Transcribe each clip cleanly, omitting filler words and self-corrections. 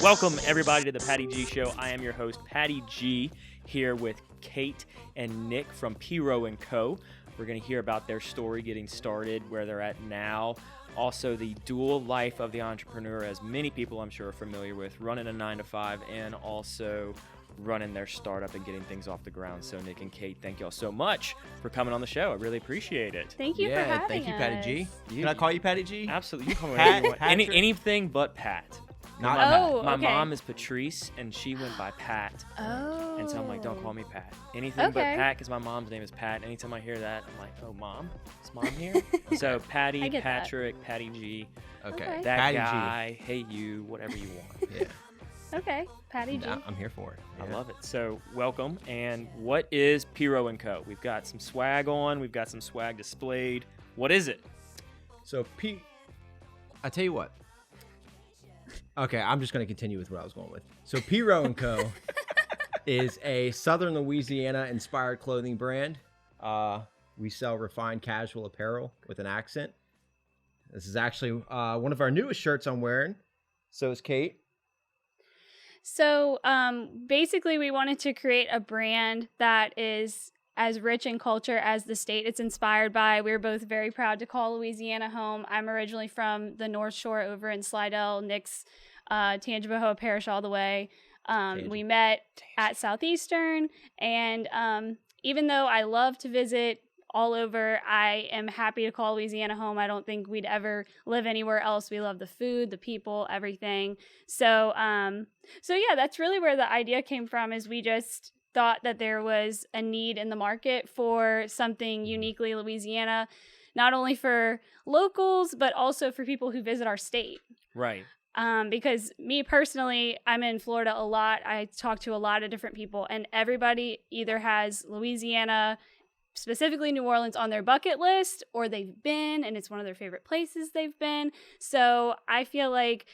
Welcome, everybody, to the Patty G Show. I am your host, Patty G, here with Kate and Nick from P-Row & Co. We're going to hear about their story getting started, where they're at now, also the dual life of the entrepreneur, as many people I'm sure are familiar with, running a 9-to-5 and also running their startup and getting things off the ground. So Nick and Kate, thank y'all so much for coming on the show. I really appreciate it. Thank you for having us. Thank you, Patty G. Can I call you Patty G? Absolutely. You can call me Pat, whatever you want. Patrick? Anything but Pat. Not My okay. mom is Patrice, and she went by Pat. Oh. And so I'm like, don't call me Pat. Anything but Pat, because my mom's name is Pat. Anytime I hear that, I'm like, oh, Mom? Is Mom here? So Patty, Patrick, Patty G. Okay. That Patty guy, hey you, whatever you want. Yeah. Okay, Patty G. I'm here for it. I love it. So welcome. And what is P-Row & Co.? We've got some swag on. We've got some swag displayed. What is it? So I tell you what. Okay, I'm just going to continue with what I was going with. So P-Row & Co. is a Southern Louisiana-inspired clothing brand. We sell refined casual apparel with an accent. This is actually one of our newest shirts I'm wearing. So is Kate. So basically, we wanted to create a brand that is as rich in culture as the state it's inspired by. We're both very proud to call Louisiana home. I'm originally from the North Shore over in Slidell. Nick's Tangipahoa Parish all the way. We met at Southeastern, and even though I love to visit all over, I am happy to call Louisiana home. I don't think we'd ever live anywhere else. We love the food, the people, everything. So yeah, that's really where the idea came from, is we just thought that there was a need in the market for something uniquely Louisiana, not only for locals, but also for people who visit our state. Right. Because me personally, I'm in Florida a lot. I talk to a lot of different people, and everybody either has Louisiana, specifically New Orleans, on their bucket list, or they've been, and it's one of their favorite places they've been. So I feel like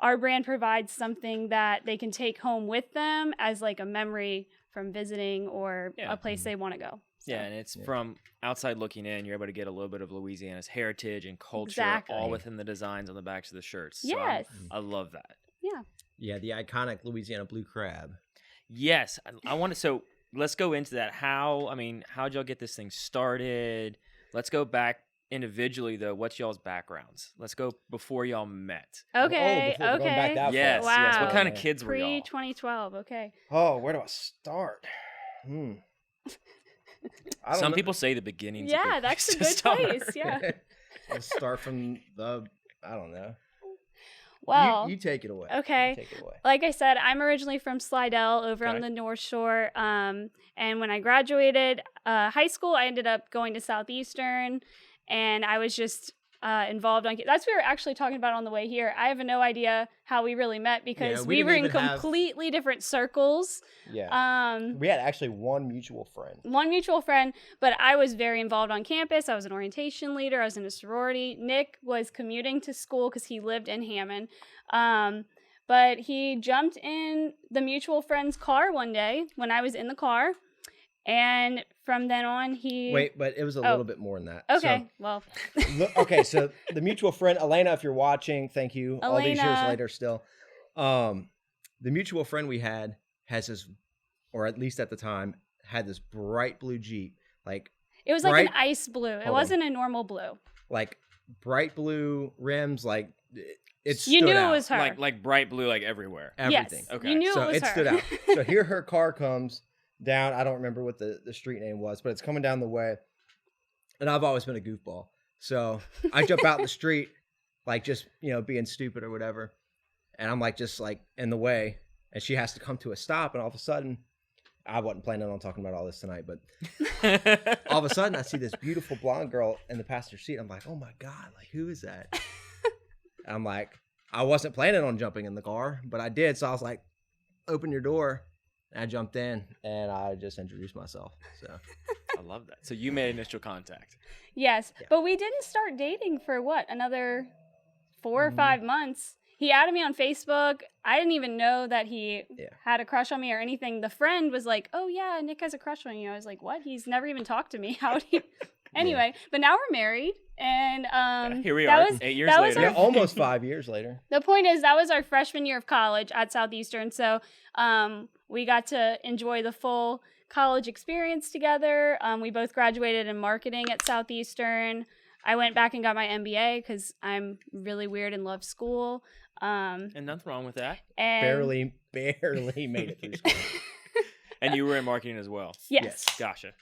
our brand provides something that they can take home with them as like a memory from visiting or a place they want to go. So. Yeah, and it's from outside looking in, you're able to get a little bit of Louisiana's heritage and culture all within the designs on the backs of the shirts. So yes. I love that. Yeah. Yeah, the iconic Louisiana blue crab. Yes. I want to, so let's go into that. How'd y'all get this thing started? Let's go back individually, though. What's y'all's backgrounds? Let's go before y'all met. Okay. Going back that Yes, far. Wow. yes. What kind of kids were y'all? Pre-2012. Okay. Oh, where do I start? Some people say the beginning's a good that's a place good to start. place. Yeah. Let's start from I don't know. Well, you take it away. Okay. Take it away. Like I said, I'm originally from Slidell over on the North Shore. And when I graduated high school, I ended up going to Southeastern, and I was just involved on. That's what we were actually talking about on the way here. I have no idea how we really met, because we were in completely different circles. Yeah. We had actually one mutual friend. But I was very involved on campus. I was an orientation leader. I was in a sorority. Nick was commuting to school because he lived in Hammond. But he jumped in the mutual friend's car one day when I was in the car. And from then on, Wait, but it was a little bit more than that. Okay, So the mutual friend, Elena, if you're watching, thank you. All these years later still. The mutual friend we had has this, or at least at the time, had this bright blue Jeep. It was like an ice blue. It wasn't a normal blue. Like bright blue rims, like it stood You knew out. it was her. Like bright blue, like everywhere. Everything. Yes, Okay. you knew so it was her. it stood out. So here her car comes down. I don't remember what the street name was, but it's coming down the way. And I've always been a goofball. So I jump out in the street, like just, being stupid or whatever. And I'm just in the way. And she has to come to a stop. And all of a sudden, I wasn't planning on talking about all this tonight, but all of a sudden I see this beautiful blonde girl in the passenger seat. I'm like, oh my God, who is that? And I'm like, I wasn't planning on jumping in the car, but I did. So I was like, open your door. And I jumped in, and I just introduced myself. So I love that. So you made initial contact. Yes, but we didn't start dating for another 4 or 5 months. He added me on Facebook. I didn't even know that he had a crush on me or anything. The friend was like, oh yeah, Nick has a crush on you. I was like, what? He's never even talked to me. How would he Anyway, but now we're married, and here we that are, was 8 years that was later. Yeah, almost 5 years later. the point is that was our freshman year of college at Southeastern, so we got to enjoy the full college experience together. We both graduated in marketing at Southeastern. I went back and got my MBA because I'm really weird and love school. And nothing wrong with that. And Barely made it through school. And you were in marketing as well. yes. Gotcha.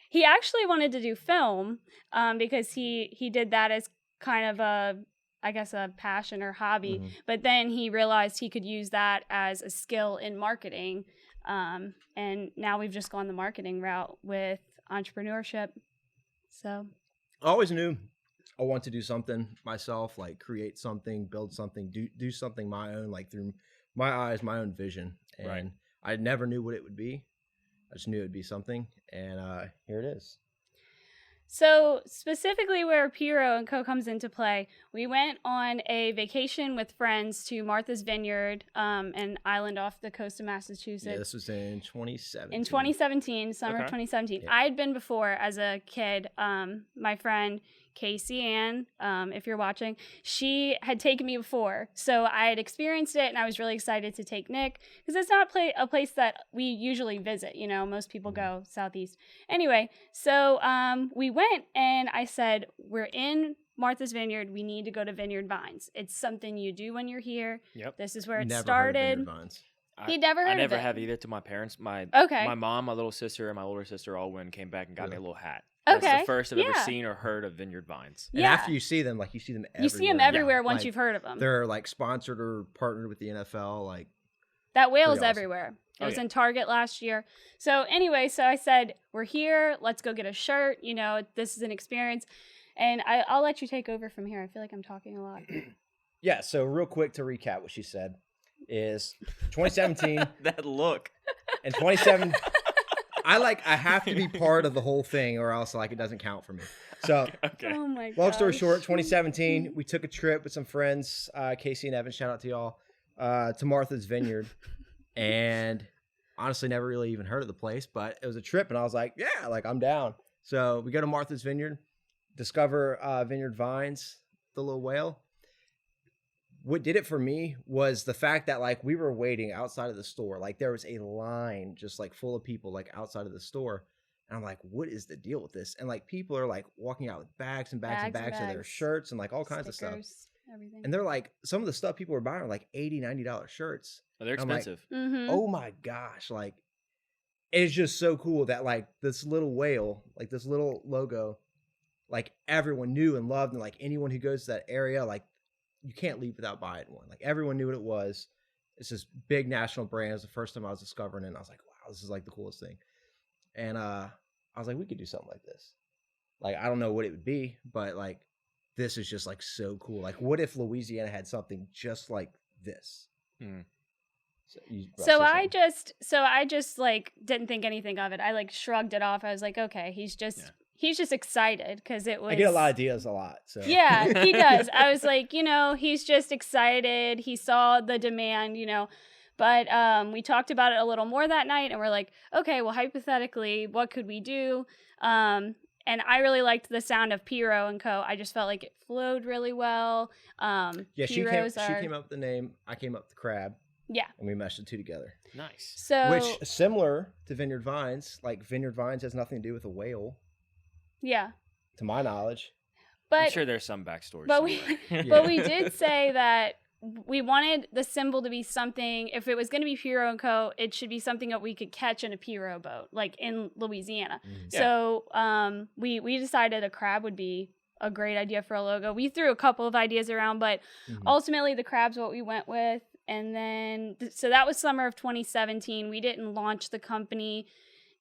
He actually wanted to do film because he did that as kind of a passion or hobby. Mhm. But then he realized he could use that as a skill in marketing. And now we've just gone the marketing route with entrepreneurship. So I always knew I want to do something myself, like create something, build something, do something my own, like through my eyes, my own vision. And Right. I never knew what it would be. I just knew it would be something. And here it is. So specifically where Piro & Co. comes into play, we went on a vacation with friends to Martha's Vineyard, an island off the coast of Massachusetts. Yeah, this was in 2017. In 2017, summer of Okay. 2017. Yeah. I had been before as a kid. My friend Casey Ann, if you're watching, she had taken me before. So I had experienced it and I was really excited to take Nick because it's not a place that we usually visit. You know, most people go southeast. Anyway, so we went and I said, we're in Martha's Vineyard. We need to go to Vineyard Vines. It's something you do when you're here. Yep. This is where it Never started. Heard of Vineyard Vines. He'd never heard I of never it. have either. To my parents, my Okay. mom, my little sister, and my older sister all went and came back and got me a Really? little hat. That's Okay, the first I've ever yeah. seen or heard of Vineyard Vines. And Yeah. after you see them, like you see them everywhere. You see them everywhere Yeah. once Like, you've heard of them. They're like sponsored or partnered with the NFL. Like That whale is pretty awesome. everywhere. It Oh, was yeah. in Target last year. So anyway, so I said, we're here. Let's go get a shirt. You know, this is an experience. And I'll let you take over from here. I feel like I'm talking a lot. yeah. So real quick to recap what she said is 2017 That look. and 27. I have to be part of the whole thing or else like it doesn't count for me. So Okay. Oh my god. long story short, 2017, we took a trip with some friends, Casey and Evan, shout out to y'all, to Martha's Vineyard. And honestly, never really even heard of the place, but it was a trip and I was like, yeah, like I'm down. So we go to Martha's Vineyard, discover Vineyard Vines, the little whale. What did it for me was the fact that like we were waiting outside of the store. Like there was a line just like full of people like outside of the store. And I'm like, what is the deal with this? And like people are like walking out with bags and bags and Bags and bags of their bags. shirts and like all kinds of stuff. Stickers, everything. And they're like, some of the stuff people were buying are like $80, $90 shirts. Well, they're I'm like, expensive. Mm-hmm. Oh my gosh. Like it's just so cool that like this little whale, like this little logo, like everyone knew and loved. And like anyone who goes to that area, like you can't leave without buying one. Like everyone knew what it was. It's this big national brand. It was the first time I was discovering it. And I was like, wow, this is like the coolest thing. And I was like, we could do something like this. Like, I don't know what it would be, but like, this is just like so cool. Like, what if Louisiana had something just like this? Hmm. So I just like didn't think anything of it. I like shrugged it off. I was like, okay, he's just excited because it was. I get a lot of ideas a lot. So Yeah, he does. I was like, you know, he's just excited. He saw the demand, you know. But we talked about it a little more that night, and we're like, okay, well, hypothetically, what could we do? And I really liked the sound of Piro & Co. I just felt like it flowed really well. yeah, she Piros came up with the name. I came up with the crab. Yeah. And we meshed the two together. Nice. So Which similar to Vineyard Vines, like Vineyard Vines has nothing to do with a whale, yeah, to my knowledge. but I'm sure there's some backstory. but we somewhere. but we did say that we wanted the symbol to be something. If it was going to be Piro & Co., it should be something that we could catch in a Piro boat, like in Louisiana. Mhm. Yeah. So we decided a crab would be a great idea for a logo. We threw a couple of ideas around, but Mhm. ultimately the crab's what we went with. And then, so that was summer of 2017. We didn't launch the company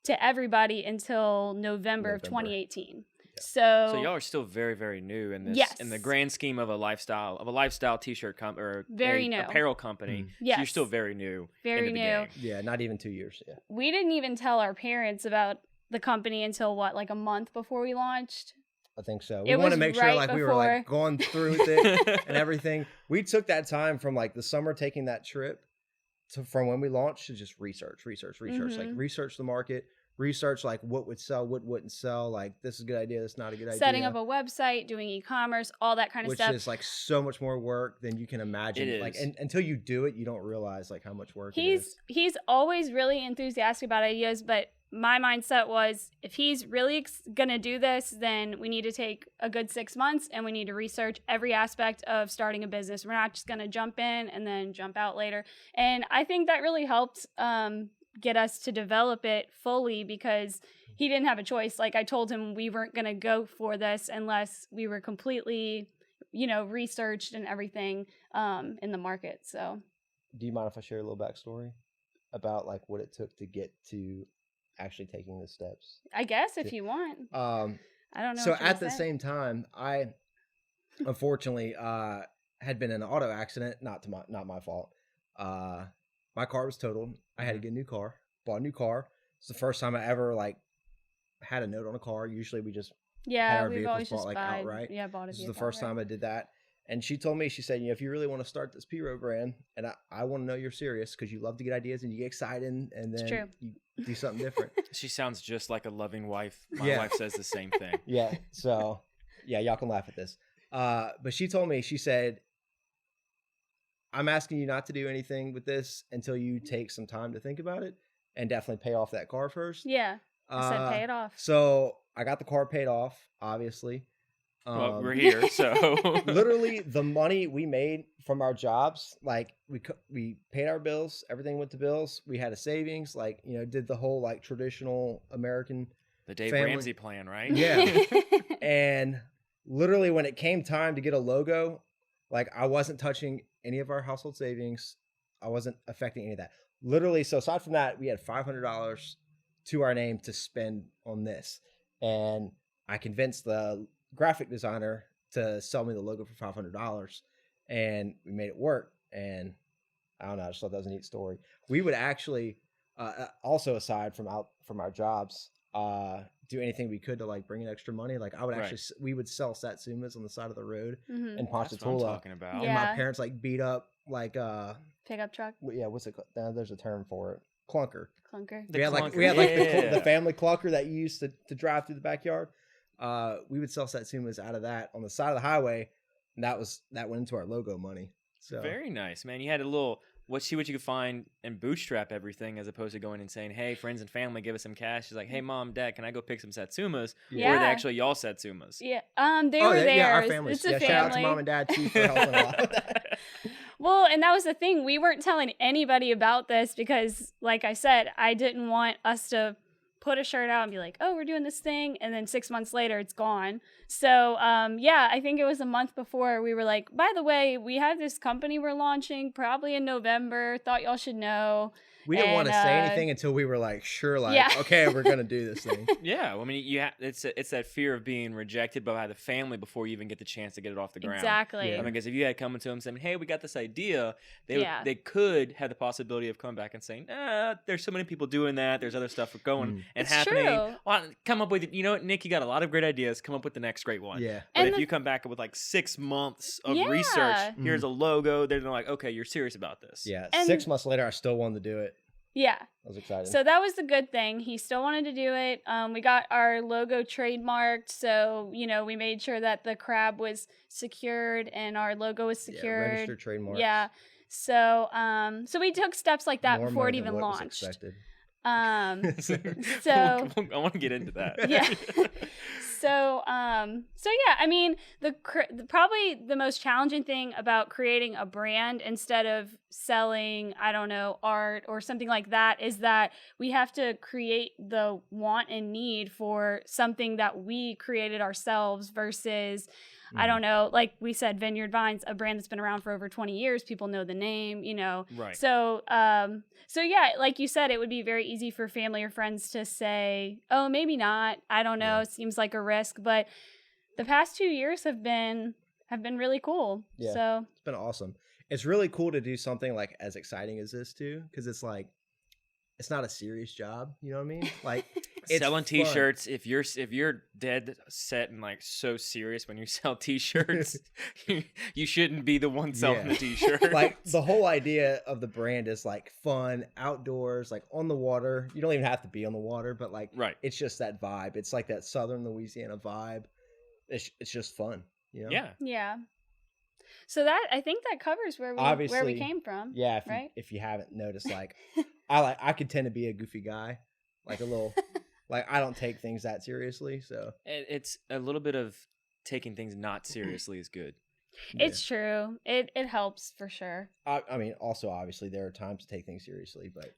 to everybody until November of 2018. So y'all are still very, very new in this, Yes. in the grand scheme of a lifestyle t-shirt company or Very new. apparel company. Mhm. So Yes. you're still very new. Very into the new. game. Yeah, not even 2 years. Yeah. We didn't even tell our parents about the company until like a month before we launched. I think so. It We want was to make sure right like we were like before- going through with it and everything. We took that time from like the summer taking that trip to from when we launched to just research, like Mhm. research the market, research like what would sell, what wouldn't sell. Like this is a good idea, this is not a good idea. Setting up a website, doing e-commerce, all that kind of which stuff. is like so much more work than you can imagine. It Like, is. and until you do it, you don't realize like how much work it is. He's always really enthusiastic about ideas, but my mindset was if he's really going to do this, then we need to take a good 6 months and we need to research every aspect of starting a business. We're not just going to jump in and then jump out later. And I think that really helped get us to develop it fully because he didn't have a choice. Like I told him we weren't going to go for this unless we were completely, researched and everything in the market. So Do you mind if I share a little backstory about like what it took to get to actually taking the steps? I guess if you want. I don't know. So what you at the said. same time, I unfortunately had been in an auto accident. Not my fault. My car was totaled. I had to get a new car. Bought a new car. It's the first time I ever like had a note on a car. Usually we just had our we've vehicles always bought just like bought outright. Yeah, bought a This is vehicle the first outright. time I did that. And she told me, she said, if you really want to start this P-Row brand, and I want to know you're serious because you love to get ideas and you get excited and It's then true. you do something different. She sounds just like a loving wife. My Yeah. wife says the same thing. Yeah. So, yeah, y'all can laugh at this. But she told me, she said, I'm asking you not to do anything with this until you take some time to think about it and definitely pay off that car first. Yeah, I said pay it off. So I got the car paid off, obviously. Well, we're here, so Literally the money we made from our jobs, like we paid our bills, everything went to bills. We had a savings, like, did the whole like traditional American the Dave family- Ramsey plan, right? Yeah. And literally when it came time to get a logo, like I wasn't touching any of our household savings. I wasn't affecting any of that. Literally, so aside from that, we had $500 to our name to spend on this. And I convinced the graphic designer to sell me the logo for $500 and we made it work. And I don't know, I just thought that was a neat story. We would actually also, aside from our jobs, do anything we could to like bring in extra money. Like I would Right. actually, we would sell satsumas on the side of the road Mhm. in That's what I'm Ponchatoula. talking about. And Yeah. my parents like beat up like Pickup truck, what's it called? There's a term for it. Clunker. clunker. The we had clunker, the yeah. family clunker that you used to drive through the backyard. We would sell satsumas out of that on the side of the highway, and that went into our logo money. So Very nice, man. You had a little see what you could find and bootstrap everything as opposed to going and saying, hey, friends and family, give us some cash. She's like, hey, mom, dad, can I go pick some satsumas? Or Yeah. are they actually y'all satsumas? Yeah, they were there. Yeah, our families. It's a Yeah, family. shout out to mom and dad too for helping a lot with that. Well, and that was the thing. We weren't telling anybody about this because, like I said, I didn't want us to put a shirt out and be like, oh, we're doing this thing. And then 6 months later, it's gone. So, I think it was a month before we were like, by the way, we have this company we're launching probably in November. Thought y'all should know. We didn't want to And, say anything until we were like sure, like, Yeah. okay, we're gonna do this thing. Yeah, well, I mean, it's that fear of being rejected by the family before you even get the chance to get it off the ground. Exactly. Yeah. I mean, because if you had come to them saying, "Hey, we got this idea," Yeah. they could have the possibility of coming back and saying, "There's so many people doing that. There's other stuff going and It's happening. true. Well, come up with, what, Nick, you got a lot of great ideas. Come up with the next great one." Yeah. But And if the- you come back with like 6 months of Yeah. research, here's a logo. They're like, "Okay, you're serious about this." Yeah. And- 6 months later, I still wanted to do it. Yeah. I was excited. So that was the good thing. He still wanted to do it. We got our logo trademarked. So, we made sure that the crab was secured and our logo was Yeah, secured. registered trademarks. Yeah. So, so we took steps like that More before it money than even what was launched. expected. So I want to get into that. yeah. So yeah, I mean, probably the most challenging thing about creating a brand instead of selling, I don't know, art or something like that is that we have to create the want and need for something that we created ourselves versus I don't know, like we said, Vineyard Vines, a brand that's been around for over 20 years. People know the name, Right. So, so yeah, like you said, it would be very easy for family or friends to say, "Oh, maybe not. I don't know. Yeah. It seems like a risk." But the past 2 years have been really cool. Yeah. So It's been awesome. It's really cool to do something like as exciting as this too, because it's like it's not a serious job. You know what I mean? Like selling fun. t-shirts. If you're dead set and like so serious when you sell t-shirts, you shouldn't be the one selling the t-shirt. Like the whole idea of the brand is like fun, outdoors, like on the water. You don't even have to be on the water, but like Right. it's just that vibe. It's like that Southern Louisiana vibe. It's just fun, you know? Yeah. Yeah. So that, I think that covers where we Obviously, came from. Yeah, right? if you haven't noticed, like I could tend to be a goofy guy, like a little, like I don't take things that seriously. So It's a little bit of taking things not seriously is good. It's true. It helps for sure. I mean, also obviously there are times to take things seriously, but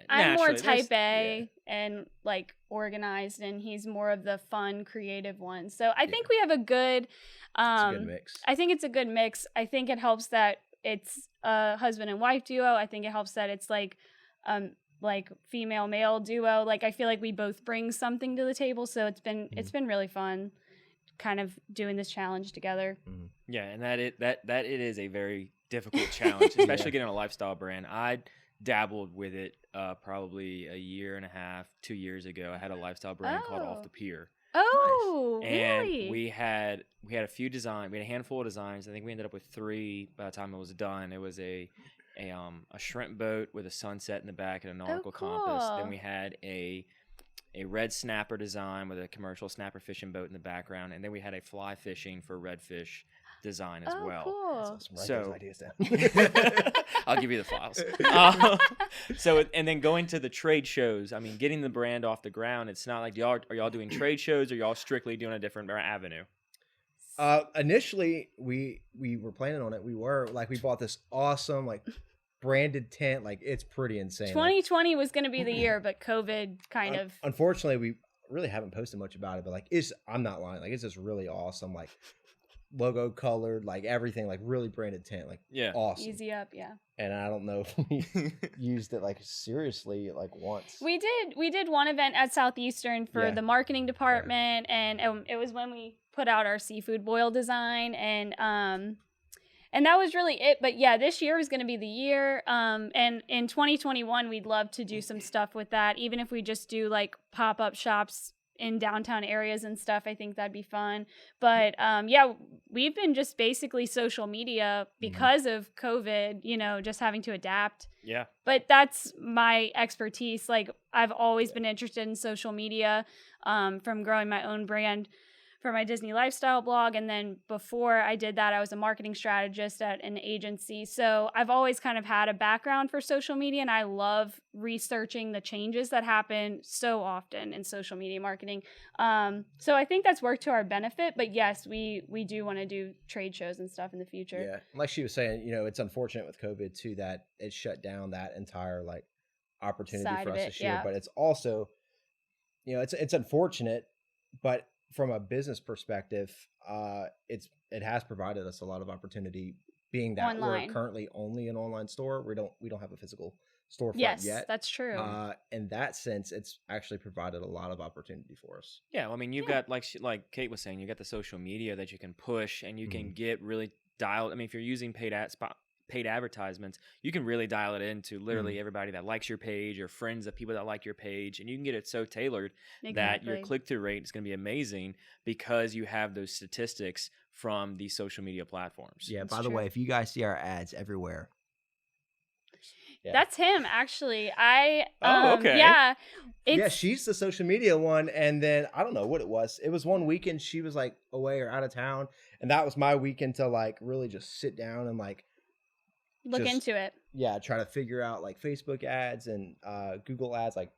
I'm more naturally, type A and like organized, and he's more of the fun, creative one. So I think we have a good, it's a good mix. I think it's a good mix. I think it helps that it's a husband and wife duo. I think it helps that it's like female male duo. Like I feel like we both bring something to the table. So it's been really fun, kind of doing this challenge together. Yeah, and that it is a very difficult challenge, especially getting a lifestyle brand. I dabbled with it probably a year and a half, 2 years ago. I had a lifestyle brand called Off the Pier. Oh, And really? we had a few designs. We had a handful of designs. I think we ended up with 3 by the time it was done. It was a shrimp boat with a sunset in the back and a nautical compass. cool. Then we had a red snapper design with a commercial snapper fishing boat in the background, and then we had a fly fishing for redfish design as well. Cool. Write So- those ideas down. I'll give you the files. And then going to the trade shows. I mean, getting the brand off the ground. It's not like are y'all doing trade shows, or y'all strictly doing a different avenue? Initially, we were planning on it. We bought this awesome like branded tent. Like it's pretty insane. 2020 was going to be the year, but COVID kind of. Unfortunately, we really haven't posted much about it. But like, I'm not lying. Like it's just really awesome. Like logo colored, like everything, like really branded tent. Like awesome. Easy up, yeah. And I don't know if we used it like seriously like once. We did one event at Southeastern for the marketing department, and it was when we put out our seafood boil design, and that was really it. But yeah, this year is going to be the year. And in 2021, we'd love to do some stuff with that, even if we just do like pop-up shops in downtown areas and stuff. I think that'd be fun. But yeah, we've been just basically social media because of COVID, just having to adapt. Yeah. But that's my expertise. Like I've always been interested in social media, from growing my own brand for my Disney lifestyle blog. And then before I did that, I was a marketing strategist at an agency. So I've always kind of had a background for social media, and I love researching the changes that happen so often in social media marketing. So I think that's worked to our benefit. But yes, we do want to do trade shows and stuff in the future. Yeah. Like she was saying, it's unfortunate with COVID too, that it shut down that entire like opportunity Side for of us it, this year. yeah. But it's also, it's unfortunate, but from a business perspective, it has provided us a lot of opportunity, being that Online. we're currently only an online store. We don't have a physical storefront Yes, yet. that's true. In that sense, it's actually provided a lot of opportunity for us. Yeah, well, I mean, you've got like Kate was saying, you got the social media that you can push, and you can get really dialed. I mean, if you're using paid advertisements, you can really dial it into literally everybody that likes your page, or friends of people that like your page, and you can get it so tailored that your click-through rate is going to be amazing because you have those statistics from these social media platforms. Yeah. That's By the true. way, if you guys see our ads everywhere, That's him, actually. Okay. Yeah. yeah, she's the social media one. And then I don't know what it was. It was one weekend she was like away or out of town, and that was my weekend to like really just sit down and like Look into it. Yeah, try to figure out like Facebook ads and Google ads. Like,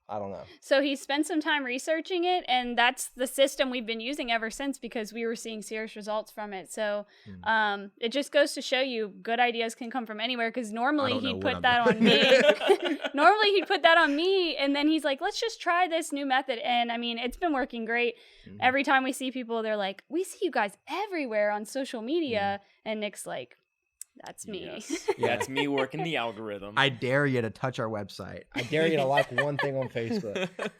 I don't know. So he spent some time researching it, and that's the system we've been using ever since, because we were seeing serious results from it. So it just goes to show you good ideas can come from anywhere, because normally he'd put that on me. Normally he'd put that on me, and then he's like, let's just try this new method. And I mean, it's been working great. Every time we see people, they're like, we see you guys everywhere on social media. And Nick's like, that's me. Yes. Yeah, it's me working the algorithm. I dare you to touch our website. I dare you to like one thing on Facebook. Like,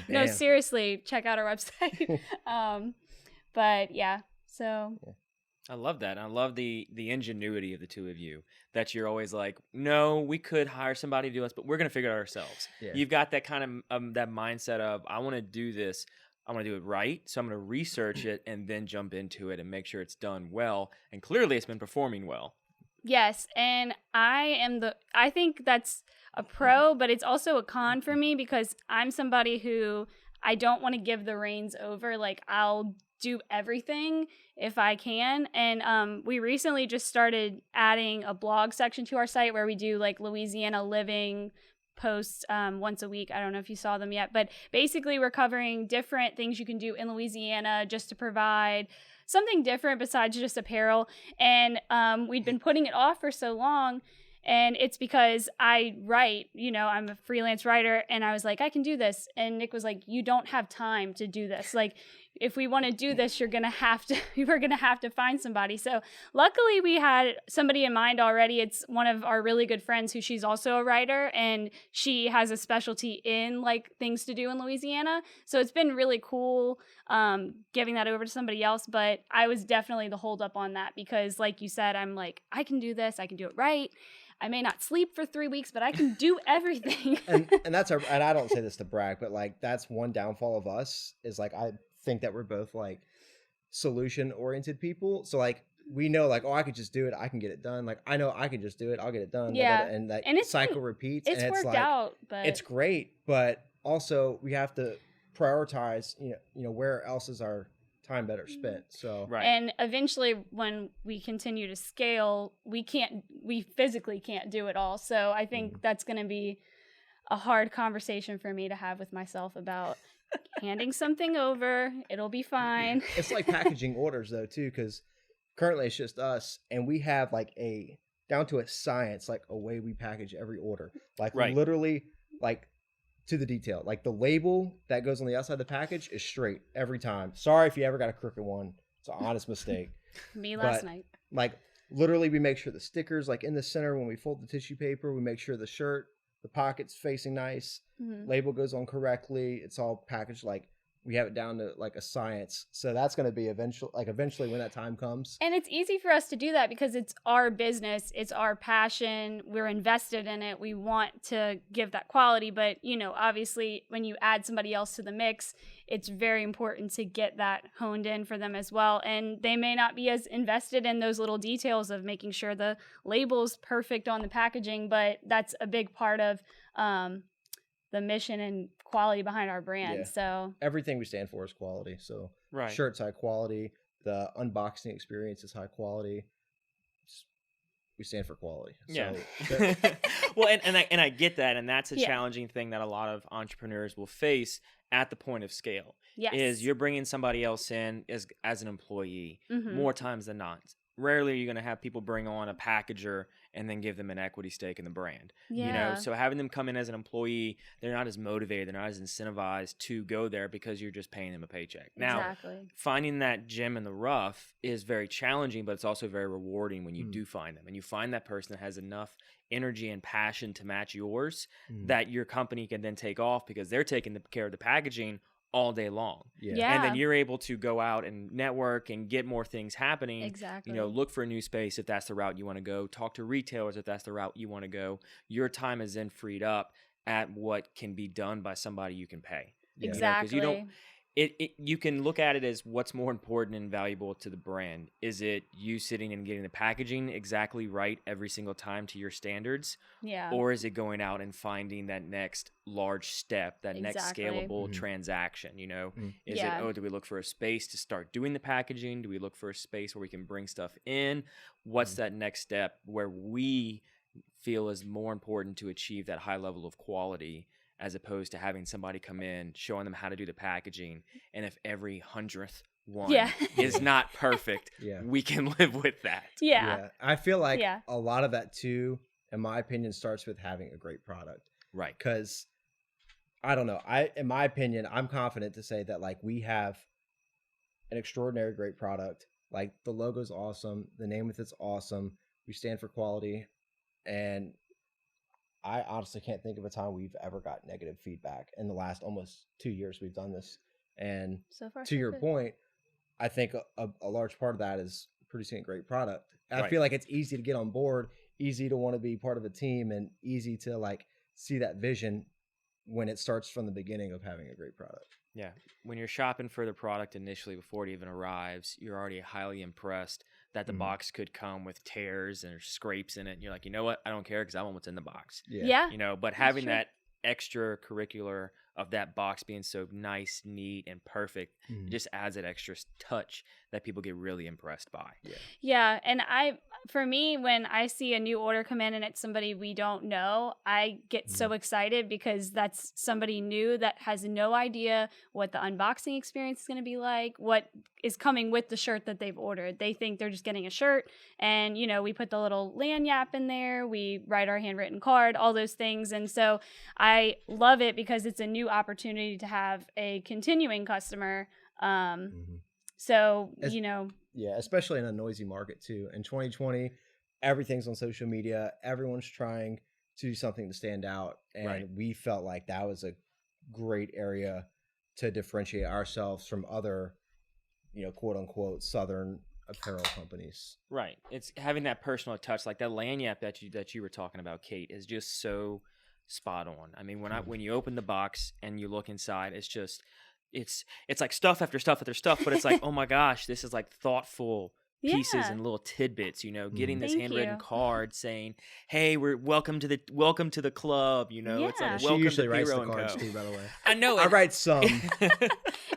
No, damn. seriously, check out our website. But yeah, so I love that. I love the ingenuity of the two of you. That you're always like, no, we could hire somebody to do this, but we're gonna figure it out ourselves. Yeah. You've got that kind of that mindset of, I want to do this. I want to do it right, so I'm going to research it and then jump into it and make sure it's done well. And clearly, it's been performing well. Yes, and I think that's a pro, but it's also a con for me because I'm somebody who I don't want to give the reins over. Like, I'll do everything if I can. And we recently just started adding a blog section to our site where we do like Louisiana living posts once a week. I don't know if you saw them yet, but basically we're covering different things you can do in Louisiana just to provide something different besides just apparel. And we'd been putting it off for so long, and it's because I write, I'm a freelance writer, and I was like, I can do this. And Nick was like, you don't have time to do this. Like, if we want to do this, we're going to have to find somebody. So luckily we had somebody in mind already. It's one of our really good friends who she's also a writer, and she has a specialty in like things to do in Louisiana. So it's been really cool giving that over to somebody else. But I was definitely the hold up on that because like you said, I'm like, I can do this. I can do it right. I may not sleep for 3 weeks, but I can do everything. and that's and I don't say this to brag, but like that's one downfall of us is like I think that we're both like solution oriented people. So like we know like, oh, I could just do it. I can get it done. Like I know I can just do it. I'll get it done. Yeah. And that and cycle repeats. It's and it's worked like, out, but it's great. But also we have to prioritize, where else is our time better spent. So Right. And eventually when we continue to scale, we physically can't do it all. So I think that's going to be a hard conversation for me to have with myself about handing something over. It'll be fine. It's like packaging orders though too, because currently it's just us, and we have like a down to a science, like a way we package every order, like Right. literally like to the detail. Like the label that goes on the outside of the package is straight every time. Sorry if you ever got a crooked one. It's an honest mistake. Me last But, night. Like literally we make sure the stickers like in the center when we fold the tissue paper, we make sure the shirt, the pocket's facing nice, label goes on correctly. It's all packaged like we have it down to like a science. So that's going to be eventually when that time comes. And it's easy for us to do that because it's our business, it's our passion, we're invested in it, we want to give that quality. But, obviously when you add somebody else to the mix, it's very important to get that honed in for them as well. And they may not be as invested in those little details of making sure the label's perfect on the packaging, but that's a big part of the mission and quality behind our brand. Yeah. So Everything we stand for is quality. So Right. shirts high quality, the unboxing experience is high quality. We stand for quality. Yeah. So Well, and I get that, and that's a Yeah. challenging thing that a lot of entrepreneurs will face at the point of scale. yes. Is you're bringing somebody else in as an employee Mhm. more times than not. Rarely are you going to have people bring on a packager and then give them an equity stake in the brand. Yeah. So having them come in as an employee, they're not as motivated, they're not as incentivized to go there because you're just paying them a paycheck. Now, Exactly. finding that gem in the rough is very challenging, but it's also very rewarding when you do find them and you find that person that has enough energy and passion to match yours that your company can then take off because they're taking care of the packaging all day long. Yeah. And then you're able to go out and network and get more things happening. Exactly. Look for a new space if that's the route you want to go. Talk to retailers if that's the route you want to go. Your time is then freed up at what can be done by somebody you can pay. Yeah. 'Cause Exactly. you don't. You can look at it as what's more important and valuable to the brand. Is it you sitting and getting the packaging exactly right every single time to your standards? Yeah. Or is it going out and finding that next large step, that next Exactly. scalable Mhm. transaction? Is Yeah. it, do we look for a space to start doing the packaging? Do we look for a space where we can bring stuff in? What's that next step where we feel is more important to achieve that high level of quality as opposed to having somebody come in, showing them how to do the packaging? And if every 100th one Yeah. is not perfect, Yeah. we can live with that. Yeah. I feel like Yeah. a lot of that too, in my opinion, starts with having a great product. Right. Because I don't know. In my opinion, I'm confident to say that like we have an extraordinary great product. Like the logo's awesome, the name with it's awesome. We stand for quality, and I honestly can't think of a time we've ever got negative feedback in the last almost 2 years we've done this. And So far, to so your good. point, I think a large part of that is producing a great product. I Right. feel like it's easy to get on board, easy to want to be part of a team, and easy to like see that vision when it starts from the beginning of having a great product. Yeah. When you're shopping for the product initially before it even arrives, you're already highly impressed that the Mhm. box could come with tears and scrapes in it. And you're like, you know what? I don't care because I want what's in the box. Yeah. You know, but having true. that extracurricular of that box being so nice, neat, and perfect, Mhm. it just adds that extra touch that people get really impressed by. Yeah, and for me, when I see a new order come in and it's somebody we don't know, I get so excited because that's somebody new that has no idea what the unboxing experience is going to be like, what is coming with the shirt that they've ordered. They think they're just getting a shirt, and we put the little lanyard in there, we write our handwritten card, all those things, and so I love it because it's a new opportunity to have a continuing customer. So, Yeah, especially in a noisy market too. In 2020, everything's on social media. Everyone's trying to do something to stand out. And Right. we felt like that was a great area to differentiate ourselves from other, quote unquote, Southern apparel companies. Right. It's having that personal touch, like that lanyard that you were talking about, Kate, is just so spot on. I mean, when you open the box and you look inside, it's just it's like stuff after stuff after stuff, but it's like, oh my gosh, this is like thoughtful pieces Yeah. and little tidbits, getting this Thank handwritten you. card saying, "Hey, we're welcome to the club." It's Yeah. like She welcome usually to writes Hero the and cards Co. too, by the way. I know I it. write some.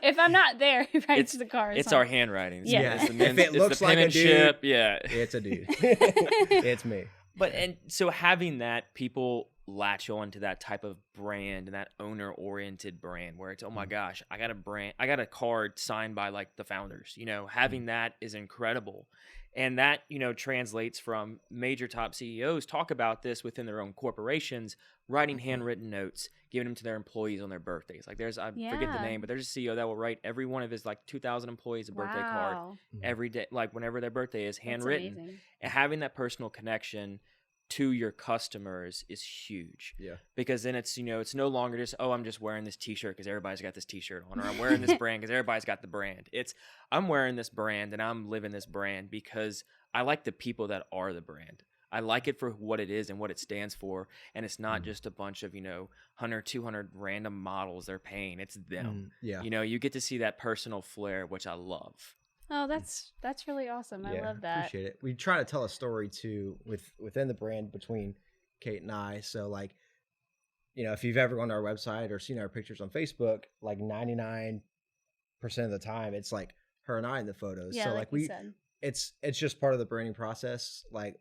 If I'm not there, he writes the cards. It's huh? our handwriting. It's- Yeah. It's the If men's- it it's the looks like a dude, penmanship, yeah. It's a dude. It's me. But and so having that, people latch on to that type of brand and that owner oriented brand where it's, oh my gosh, I got a card signed by like the founders. Having that is incredible. And that, translates from major top CEOs talk about this within their own corporations, writing handwritten notes, giving them to their employees on their birthdays. Like I forget the Yeah. name, but there's a CEO that will write every one of his like 2,000 employees a birthday card Wow. every day, like whenever their birthday is, That's handwritten. amazing. And having that personal connection to your customers is huge. Yeah. Because then it's, it's no longer just, oh, I'm just wearing this t-shirt because everybody's got this t-shirt on, or I'm wearing this brand because everybody's got the brand. It's, I'm wearing this brand and I'm living this brand because I like the people that are the brand. I like it for what it is and what it stands for. And it's not just a bunch of, 100, 200 random models they're paying. It's them. Yeah. You get to see that personal flair, which I love. Oh, that's really awesome. I love that. Appreciate it. We try to tell a story too within the brand between Kate and I. So like, if you've ever gone to our website or seen our pictures on Facebook, like 99% of the time it's like her and I in the photos. Yeah, so like you said. it's just part of the branding process. Like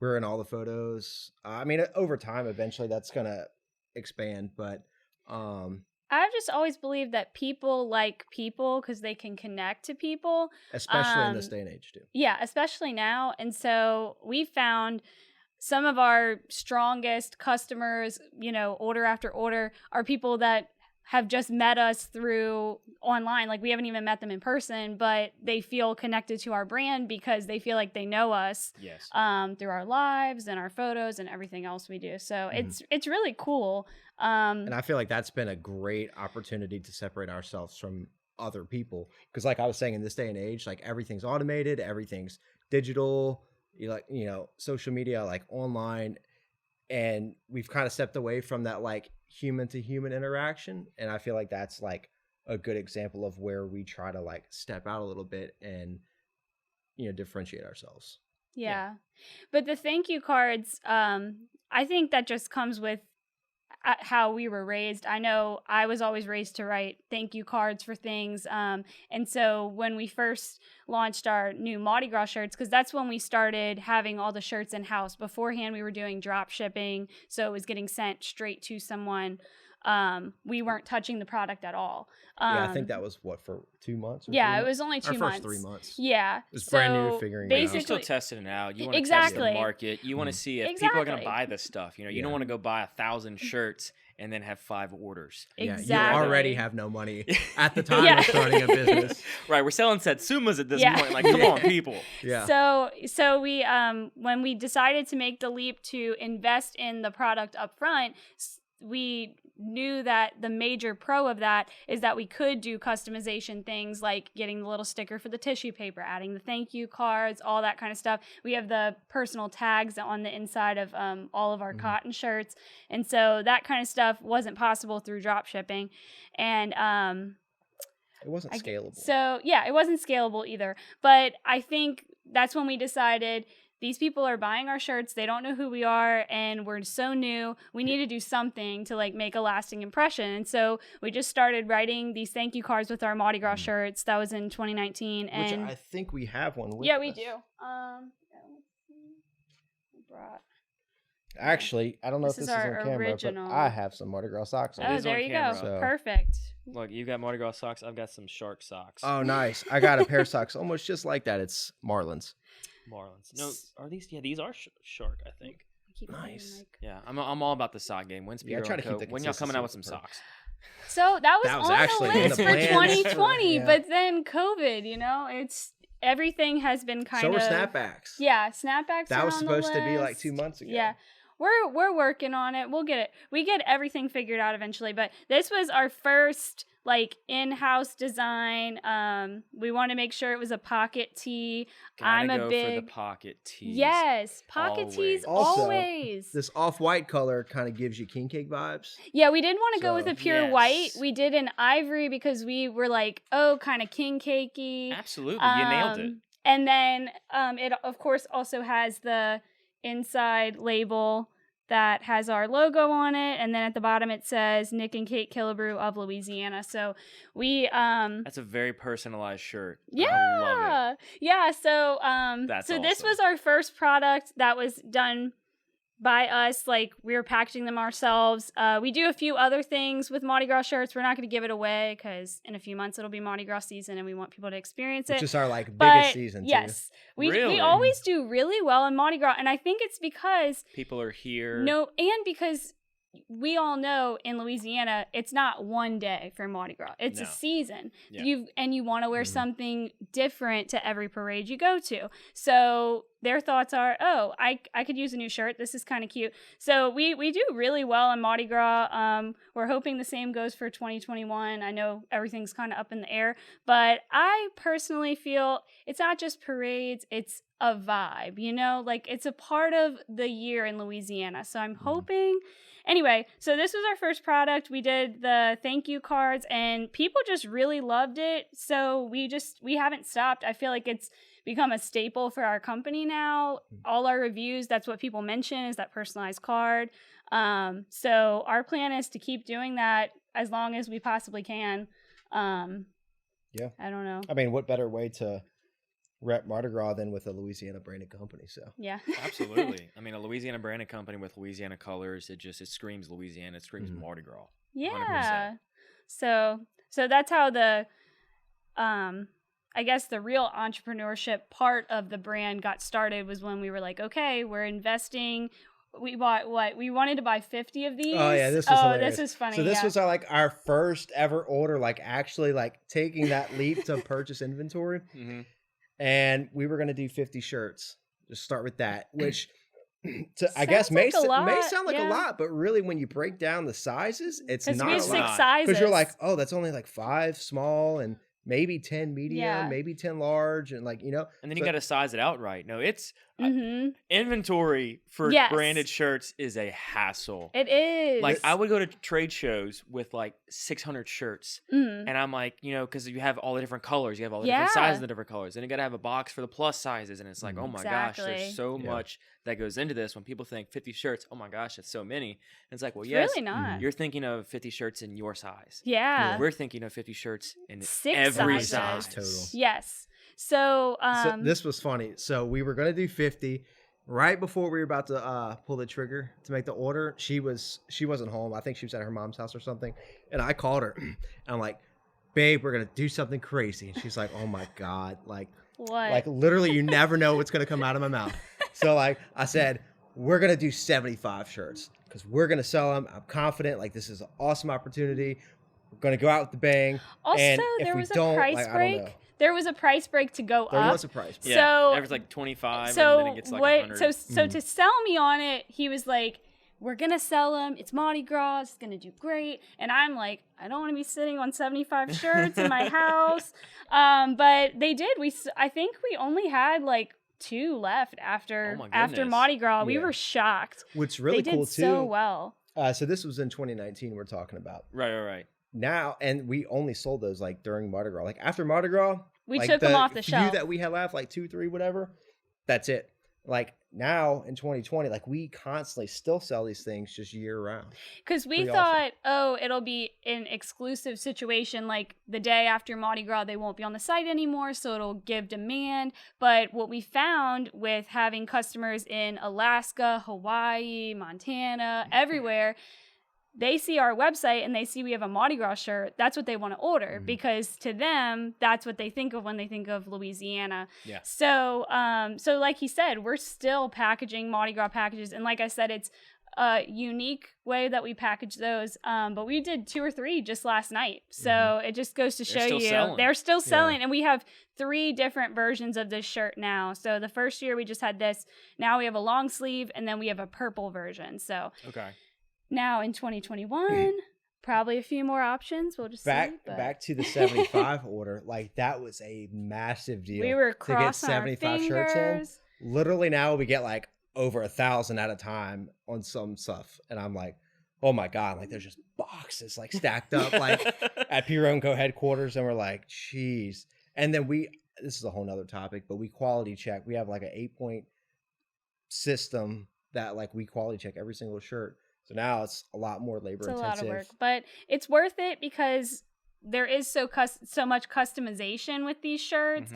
we're in all the photos. I mean, over time, eventually that's gonna expand, but I've just always believed that people like people because they can connect to people. especially in this day and age too. Yeah, especially now. And so we found some of our strongest customers, order after order, are people that have just met us through online. Like we haven't even met them in person, but they feel connected to our brand because they feel like they know us Yes. through our lives and our photos and everything else we do. So it's really cool. And I feel like that's been a great opportunity to separate ourselves from other people. Because like I was saying, in this day and age, like everything's automated, everything's digital, social media, like online. And we've kind of stepped away from that like human to human interaction. And I feel like that's like a good example of where we try to like step out a little bit and, differentiate ourselves. Yeah. But the thank you cards, I think that just comes with how we were raised. I know I was always raised to write thank you cards for things. And so when we first launched our new Mardi Gras shirts, because that's when we started having all the shirts in-house. Beforehand, we were doing drop shipping, so it was getting sent straight to someone. We weren't touching the product at all. I think that was what, for 2 months? Or Yeah, 3 it months? was only 2 Our months. first 3 months. Yeah. It was brand new, figuring it out. You're still Basically, testing it out. You want to test Exactly. the market. You want to see if people are going to Exactly. buy this stuff. You don't want to go buy 1,000 shirts and then have 5 orders. Yeah, Exactly. you already have no money at the time of starting a business. Right, we're selling Satsumas at this Yeah. point. Like, come on, people. Yeah. So we when we decided to make the leap to invest in the product up front, we knew that the major pro of that is that we could do customization things like getting the little sticker for the tissue paper, adding the thank you cards, all that kind of stuff. We have the personal tags on the inside of all of our cotton shirts. And so that kind of stuff wasn't possible through drop shipping. And it wasn't scalable. So yeah, it wasn't scalable either. But I think that's when we decided these people are buying our shirts. They don't know who we are, and we're so new. We need to do something to like make a lasting impression. And so we just started writing these thank you cards with our Mardi Gras shirts. That was in 2019. And which I think we have one with yeah, we us. do. Brought. Actually, I don't know This if is this is our on camera, original. but I have some Mardi Gras socks on. Oh, is there on you camera. go. So- Perfect. Look, you got Mardi Gras socks. I've got some shark socks. Oh, nice. I got a pair of socks almost just like that. It's Marlins. Marlins. No, are these? Yeah, these are shark, I think. Keep moving, Nice. Mike. Yeah, I'm all about the sock game. When's Yeah, I Piro try and to keep Co? the When y'all coming out with some consistency socks? So that was That was on actually the in list the for plans 2020, yeah. but then COVID, it's everything has been kind So of were snapbacks. Yeah, snapbacks. That are was on the supposed to be like list. 2 months ago. Yeah. We're working on it. We'll get it. We get everything figured out eventually, but this was our first like in-house design. We want to make sure it was a pocket tee. I'm a go big for the pocket tees. Yes, pocket tees Also, always. This off-white color kind of gives you king cake vibes. Yeah, we didn't want to go So- with a pure Yes. white. We did an ivory because we were like, oh, kind of king cakey. Absolutely, you nailed it. And then it, of course, also has the inside label that has our logo on it. And then at the bottom, it says Nick and Kate Killebrew of Louisiana. So we... That's a very personalized shirt. I love yeah. Yeah. So, That's so this awesome. was our first product that was done by us. Like we were packaging them ourselves. We do a few other things with Mardi Gras shirts. We're not going to give it away because in a few months it'll be Mardi Gras season and we want people to experience it. Which is our like But biggest season too. yes, we Really? always do really well in Mardi Gras, and I think it's because it. People are here. because we all know in Louisiana it's not one day for Mardi Gras; it's a No. season. Yeah. You want to wear Mhm. something different to every parade you go to. So their thoughts are, oh, I could use a new shirt. This is kind of cute. So we do really well in Mardi Gras. We're hoping the same goes for 2021. I know everything's kind of up in the air, but I personally feel it's not just parades, it's a vibe, like it's a part of the year in Louisiana. So I'm hoping. Anyway, so this was our first product. We did the thank you cards and people just really loved it. So we haven't stopped. I feel like it's become a staple for our company now. All our reviews, that's what people mention is that personalized card. So our plan is to keep doing that as long as we possibly can. Yeah. I don't know. I mean, what better way to rep Mardi Gras than with a Louisiana branded company? So Yeah. Absolutely. I mean, a Louisiana branded company with Louisiana colors, it screams Louisiana. It screams Mhm. Mardi Gras. Yeah. So that's how the I guess the real entrepreneurship part of the brand got started was when we were like, okay, we're investing. We bought what? We wanted to buy 50 of these. oh yeah, this was hilarious. This was funny. So this yeah. was our first ever order, like actually like taking that leap to purchase inventory. Mm-hmm. And we were going to do 50 shirts. Just start with that, which I Sounds guess may like a lot, sound like yeah. a lot, but really when you break down the sizes, it's Because not we a have lot. 6 lot. sizes. Because you're like, oh, that's only like 5 small and maybe 10 medium, Yeah. maybe 10 large, and like, And then you so- got to size it out right. No, it's Mm-hmm. inventory for Yes. branded shirts is a hassle. It is. Like I would go to trade shows with like 600 shirts, Mhm. and I'm like, because you have all the different colors, you have all the Yeah. different sizes, of the different colors, and you got to have a box for the plus sizes, and it's like, oh my gosh, Exactly. there's so Yeah. much that goes into this. When people think 50 shirts, oh my gosh, that's so many. And it's like, well, It's yes, really not. you're thinking of 50 shirts in your size. Yeah. We're thinking of 50 shirts in 6 every sizes. size. Total. Yes. So, So this was funny. So we were going to do 50. Right before we were about to pull the trigger to make the order, she wasn't home. I think she was at her mom's house or something. And I called her and I'm like, babe, we're going to do something crazy. And she's like, oh my God. Like what? literally you never know what's going to come out of my mouth. So like I said, we're going to do 75 shirts because we're going to sell them. I'm confident. Like this is an awesome opportunity. We're going to go out with the bang. Also, and if there we was a don't, price like, I don't break. know. There was a price break to go There up. was a price. Yeah, So- it was like 25, So and then it gets like what? 100. So to sell me on it, he was like, we're going to sell them. It's Mardi Gras. It's going to do great. And I'm like, I don't want to be sitting on 75 shirts in my house. But they did. I think we only had like 2 left after Mardi Gras. We were shocked. What's really they cool did too. so well. So this was in 2019 we're talking about. Right. Now, and we only sold those like during Mardi Gras. Like after Mardi Gras, we like took them off the few shelf. that we had left, like 2, 3, whatever. That's it. Like now in 2020, like we constantly still sell these things just year round. Because we thought, it'll be an exclusive situation. Like the day after Mardi Gras, they won't be on the site anymore, so it'll give demand. But what we found with having customers in Alaska, Hawaii, Montana, everywhere, they see our website and they see we have a Mardi Gras shirt. That's what they want to order because to them, that's what they think of when they think of Louisiana. Yeah. So, so like he said, we're still packaging Mardi Gras packages. And like I said, it's a unique way that we package those. But we did 2 or 3 just last night. So it just goes to show you they're still selling. Yeah. And we have 3 different versions of this shirt now. So the first year we just had this. Now we have a long sleeve and then we have a purple version. So okay. Now in 2021, probably a few more options. We'll just back see. Back to the 75 order. Like that was a massive deal. We were to get 75 shirts in. Literally now we get like over 1,000 at a time on some stuff, and I'm like, oh my god! Like there's just boxes like stacked up like at P. Co. headquarters, and we're like, jeez. And then this is a whole nother topic, but we quality check. We have like an 8-point system that like we quality check every single shirt. So now it's a lot more labor intensive. It's a lot of work, but it's worth it because there is so much customization with these shirts.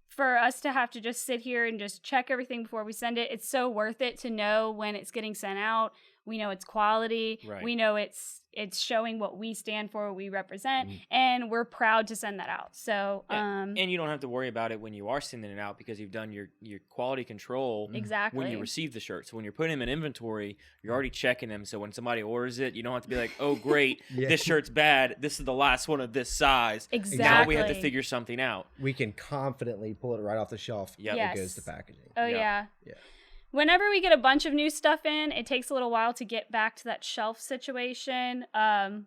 For us to have to just sit here and just check everything before we send it, it's so worth it to know when it's getting sent out. We know it's quality. Right. We know it's showing what we stand for, what we represent, and we're proud to send that out. So, and you don't have to worry about it when you are sending it out because you've done your quality control exactly when you receive the shirt. So when you're putting them in inventory, you're already checking them. So when somebody orders it, you don't have to be like, "Oh, great, this shirt's bad. This is the last one of this size." Exactly. Now we have to figure something out. We can confidently pull it right off the shelf. Yep. It goes to packaging. Oh yeah. Whenever we get a bunch of new stuff in, it takes a little while to get back to that shelf situation.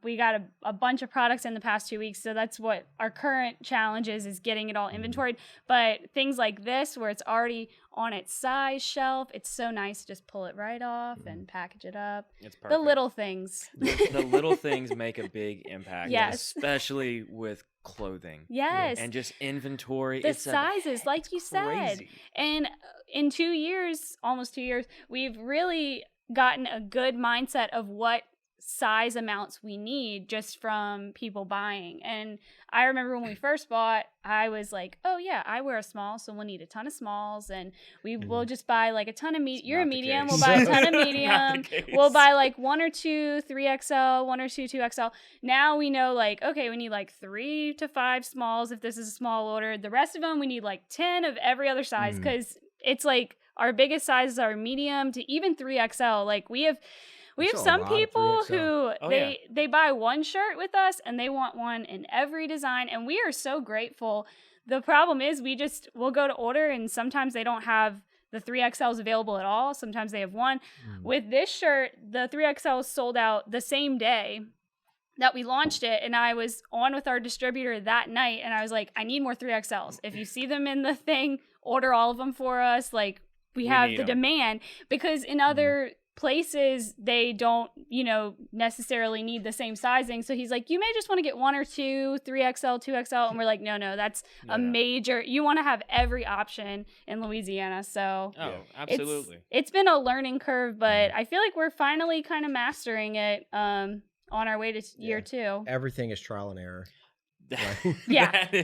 We got a bunch of products in the past 2 weeks, so that's what our current challenge is getting it all inventoried. But things like this, where it's already on its size shelf, it's so nice to just pull it right off and package it up. It's perfect. The little things. The little things make a big impact, especially with clothing. Yes. And just inventory. The sizes, like you said. And in 2 years, almost 2 years, we've really gotten a good mindset of what size amounts we need just from people buying. And I remember when we first bought, I was like, oh yeah, I wear a small, so we'll need a ton of smalls, and we will just buy like a ton of you're a medium, we'll buy a ton of medium. We'll buy like 1 or 2 3XL, 1 or 2 2XL. Now we know like, okay, we need like 3 to 5 smalls if this is a small order. The rest of them we need like 10 of every other size, because it's like our biggest sizes are medium to even 3XL. Like we have some people who they buy one shirt with us and they want one in every design, and we are so grateful. The problem is we'll go to order and sometimes they don't have the 3XLs available at all. Sometimes they have one. With this shirt, the 3XL sold out the same day that we launched it, and I was on with our distributor that night and I was like, I need more 3XLs. If you see them in the thing, order all of them for us. Like we have the demand, because in other places they don't necessarily need the same sizing. So he's like, you may just want to get 1 or 2 3XL 2XL, and we're like, no, that's major. You want to have every option in Louisiana. So absolutely, it's been a learning curve, but I feel like we're finally kind of mastering it on our way to year 2. Everything is trial and error.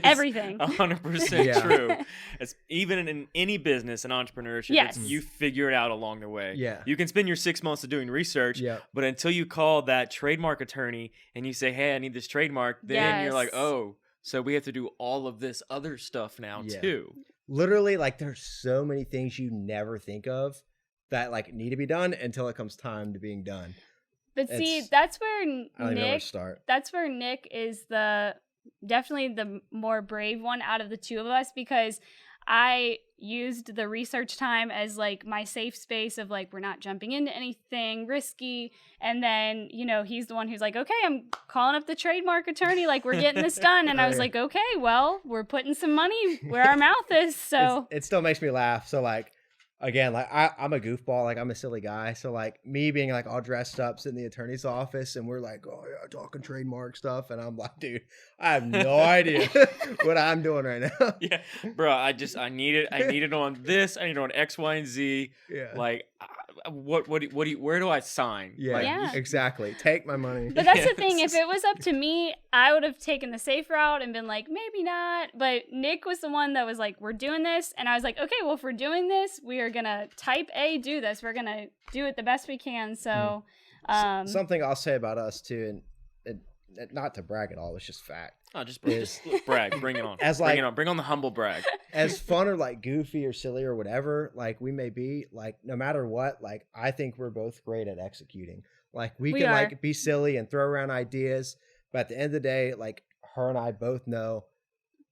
Everything 100% true. It's even in any business and entrepreneurship, you figure it out along the way. You can spend your 6 months of doing research, but until you call that trademark attorney and you say, hey, I need this trademark, then you're like, oh, so we have to do all of this other stuff now too. Literally, like there's so many things you never think of that like need to be done until it comes time to being done. But see, that's where Nick is definitely the more brave one out of the two of us, because I used the research time as like my safe space of like, we're not jumping into anything risky. And then, you know, he's the one who's like, okay, I'm calling up the trademark attorney. Like, we're getting this done. And I was like, okay, well, we're putting some money where our mouth is. So it still makes me laugh. So like, again, like I'm a goofball, like I'm a silly guy. So like me being like all dressed up, sitting in the attorney's office, and we're like, oh yeah, talking trademark stuff, and I'm like, dude, I have no idea what I'm doing right now. Yeah, bro, I need it on this. I need it on X, Y, and Z. Yeah. Like, where do I sign? Yeah, Like, exactly. Take my money. But that's the thing. If it was up to me, I would have taken the safe route and been like, maybe not. But Nick was the one that was like, we're doing this. And I was like, okay, well, if we're doing this, we are going to type A, do this. We're going to do it the best we can. So, something I'll say about us too, and not to brag at all, it's just fact. Oh, just brag. Bring it on. Bring on the humble brag. As fun or like goofy or silly or whatever, like we may be, like no matter what, like I think we're both great at executing. Like we can like be silly and throw around ideas, but at the end of the day, like her and I both know,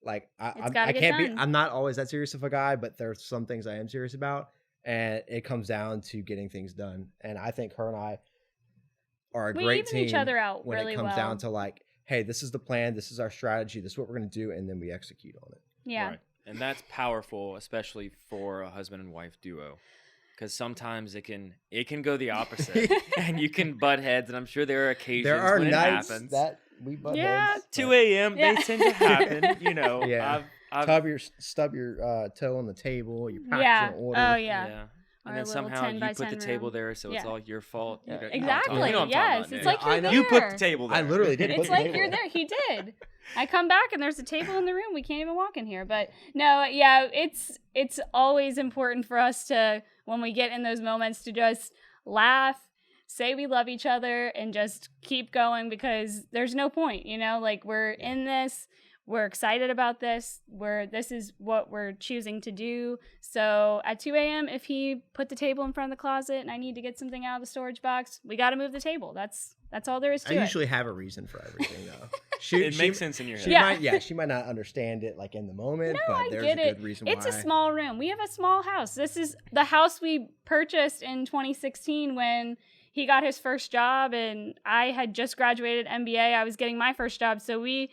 like I can't be. I'm not always that serious of a guy, but there's some things I am serious about, and it comes down to getting things done. And I think her and I are a great team each other out when really it comes well. down to like, hey, this is the plan, this is our strategy, this is what we're going to do, and then we execute on it. Yeah. Right. And that's powerful, especially for a husband and wife duo, because sometimes it can go the opposite, and you can butt heads. And I'm sure there are occasions there are when nights it happens. that we butt Yeah. heads. 2 a.m. They tend to happen. You know. Yeah. Stub your toe on the table. Your pack's in order. Oh yeah. And then somehow you put the table there, so it's all your fault. Yeah. Exactly. Yes. It's like you're there. You put the table there. I literally did. It's like you're there. He did. I come back and there's a table in the room. We can't even walk in here. But no, yeah, it's always important for us to, when we get in those moments, to just laugh, say we love each other, and just keep going, because there's no point, you know, like we're in this. We're excited about this. This is what we're choosing to do. So at 2 a.m., if he put the table in front of the closet and I need to get something out of the storage box, we got to move the table. That's all there is to it. I usually have a reason for everything, though. It makes sense in your head. She might not understand it like in the moment, no, but I there's get a good reason why. It's a small room. We have a small house. This is the house we purchased in 2016 when he got his first job, and I had just graduated MBA. I was getting my first job, so we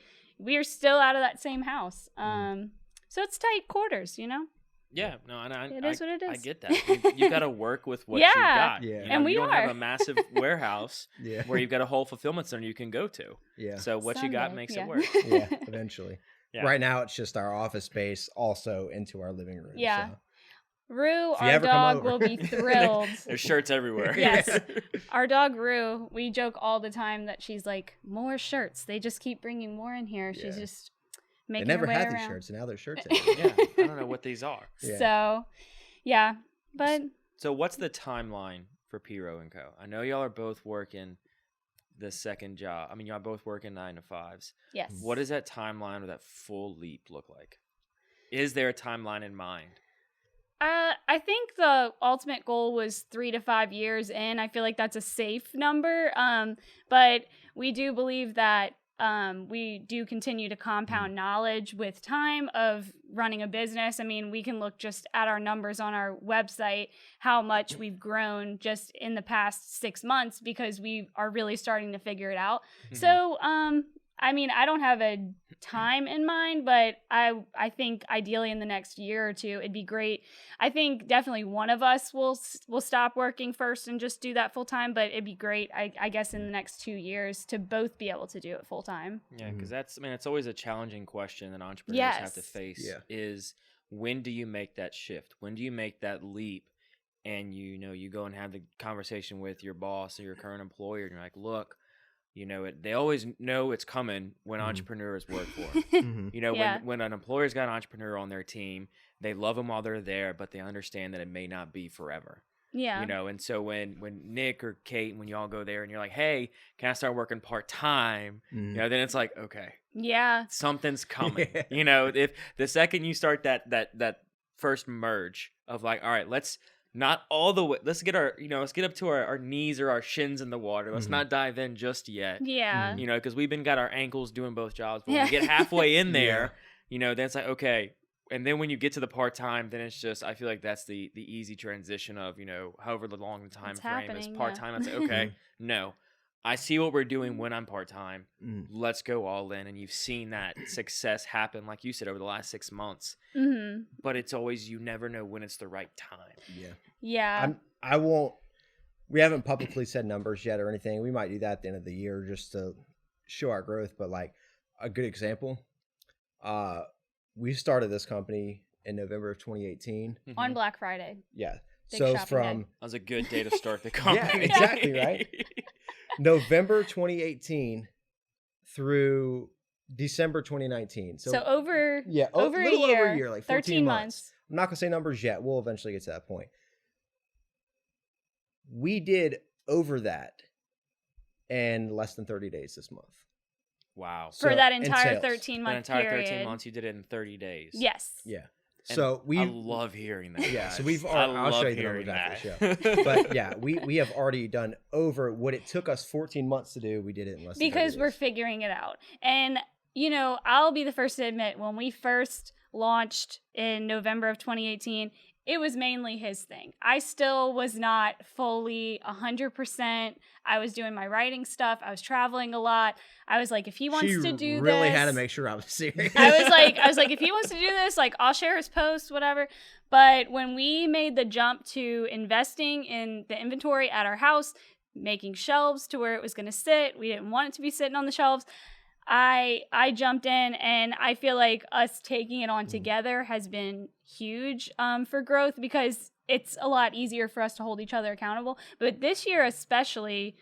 are still out of that same house. So it's tight quarters, you know? Yeah, no, and it is what it is. I get that. You got to work with what you got. Yeah. You know, and we you don't are. have a massive warehouse where you've got a whole fulfillment center you can go to. Yeah. So what you got makes it work. Yeah, eventually. Yeah. Right now, it's just our office space also into our living room. Yeah. So. Rue, our dog, will be thrilled. There's shirts everywhere. Yes. Our dog, Rue, we joke all the time that she's like, more shirts. They just keep bringing more in here. She's just making her way around. They never had these shirts, and now they're shirts. Yeah, I don't know what these are. Yeah. So, yeah. But so what's the timeline for P-Row & Co.? I know y'all are both working the second job. I mean, y'all both working 9 to 5s. Yes. What does that timeline or that full leap look like? Is there a timeline in mind? I think the ultimate goal was 3 to 5 years in. I feel like that's a safe number. But we do believe that we do continue to compound knowledge with time of running a business. I mean, we can look just at our numbers on our website, how much we've grown just in the past 6 months, because we are really starting to figure it out. Mm-hmm. So, I mean, I don't have a time in mind, but I think ideally in the next year or two, it'd be great. I think definitely one of us will stop working first and just do that full time, but it'd be great, I guess, in the next 2 years to both be able to do it full time. Yeah, because it's always a challenging question that entrepreneurs have to face is, when do you make that shift? When do you make that leap? And you go and have the conversation with your boss or your current employer, and you're like, look, they always know it's coming when entrepreneurs work for them. When an employer's got an entrepreneur on their team, they love them while they're there, but they understand that it may not be forever. Yeah. And so when Nick or Kate, when y'all go there and you're like, hey, can I start working part-time? Then it's like, okay. Yeah. Something's coming. If the second you start that first merge of like, all right, let's not all the way. Let's get let's get up to our knees or our shins in the water. Let's not dive in just yet. Yeah. Because we've got our ankles doing both jobs. But when we get halfway in there, then it's like, okay, And then when you get to the part-time, then it's just, I feel like that's the easy transition of, however long the time It's frame is. happening, Part-time, yeah. I'd say, okay, no, I see what we're doing when I'm part-time. Mm. Let's go all in. And you've seen that success happen, like you said, over the last 6 months. Mm-hmm. But it's always, you never know when it's the right time. Yeah. Yeah. I won't. We haven't publicly said numbers yet or anything. We might do that at the end of the year just to show our growth. But like a good example, we started this company in November of 2018. On Black Friday. Yeah. Big So shopping from day. That was a good day to start the company. Yeah, exactly, right? November 2018 through December 2019. So over over a over a little year, over a year, like 14 13 months. months. I'm not gonna say numbers yet. We'll eventually get to that point. We did over that in less than 30 days this month. Wow. So, For that in entire sales. 13 That month entire period. 13 months, you did it in 30 days. Yes. Yeah. And So I love hearing that. Yeah, so guys. we've I already, I'll love show you the hearing numbers that. after the show. But yeah, we have already done over what it took us 14 months to do. We did it in less than 30 Because we're days. figuring it out. And, I'll be the first to admit, when we first launched in November of 2018, it was mainly his thing. I still was not fully 100%. I was doing my writing stuff. I was traveling a lot. I was like, if he wants to do really this, had to make sure I was serious. I was like, if he wants to do this, like, I'll share his posts, whatever. But when we made the jump to investing in the inventory at our house, making shelves to where it was going to sit, we didn't want it to be sitting on the shelves. I jumped in, and I feel like us taking it on together has been huge for growth, because it's a lot easier for us to hold each other accountable. But this year especially,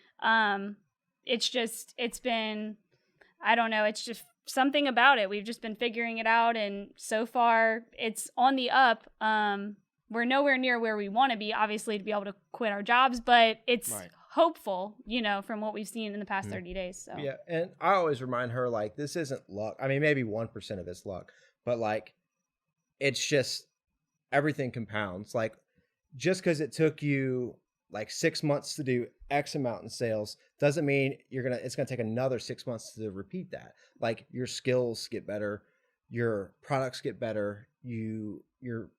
it's been, I don't know, it's just something about it. We've just been figuring it out, and so far it's on the up. We're nowhere near where we want to be, obviously, to be able to quit our jobs, but it's Right. hopeful, from what we've seen in the past 30 days. So Yeah, and I always remind her, like, this isn't luck. I mean, maybe 1% of it's luck, but like, it's just everything compounds. Like, just because it took you like 6 months to do X amount in sales doesn't mean it's gonna take another 6 months to repeat that. Like, your skills get better, your products get better, your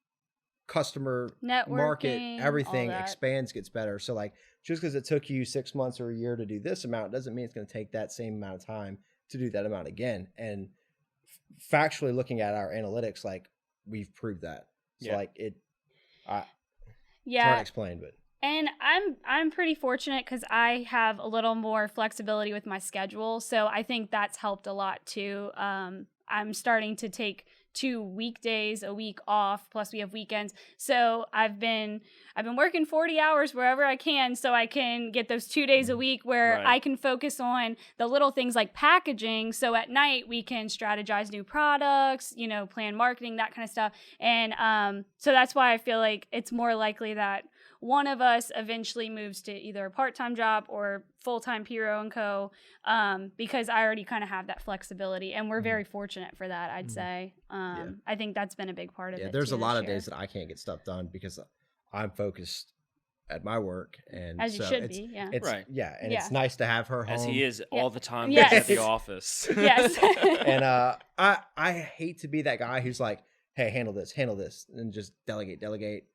customer market, Networking, everything all that. expands, gets better. So like, just because it took you 6 months or a year to do this amount doesn't mean it's going to take that same amount of time to do that amount again. And factually looking at our analytics, like, we've proved that. So Yeah. like it's hard yeah. to explain, but And I'm pretty fortunate because I have a little more flexibility with my schedule, so I think that's helped a lot too. I'm starting to take 2 weekdays a week off, plus we have weekends. So I've been working 40 hours wherever I can, so I can get those 2 days a week where Right. I can focus on the little things like packaging. So at night we can strategize new products, plan marketing, that kind of stuff. And so that's why I feel like it's more likely that one of us eventually moves to either a part-time job or full-time P-Row & Co. Because I already kind of have that flexibility, and we're very fortunate for that, I'd say. I think that's been a big part of it. there's too a lot this of year. days that I can't get stuff done because I'm focused at my work, and As you so should it's, be, yeah. it's Right. yeah, and Yeah. it's nice to have her home. As he is all the time Yes. at the office. Yes. And I hate to be that guy who's like, hey, handle this, and just delegate.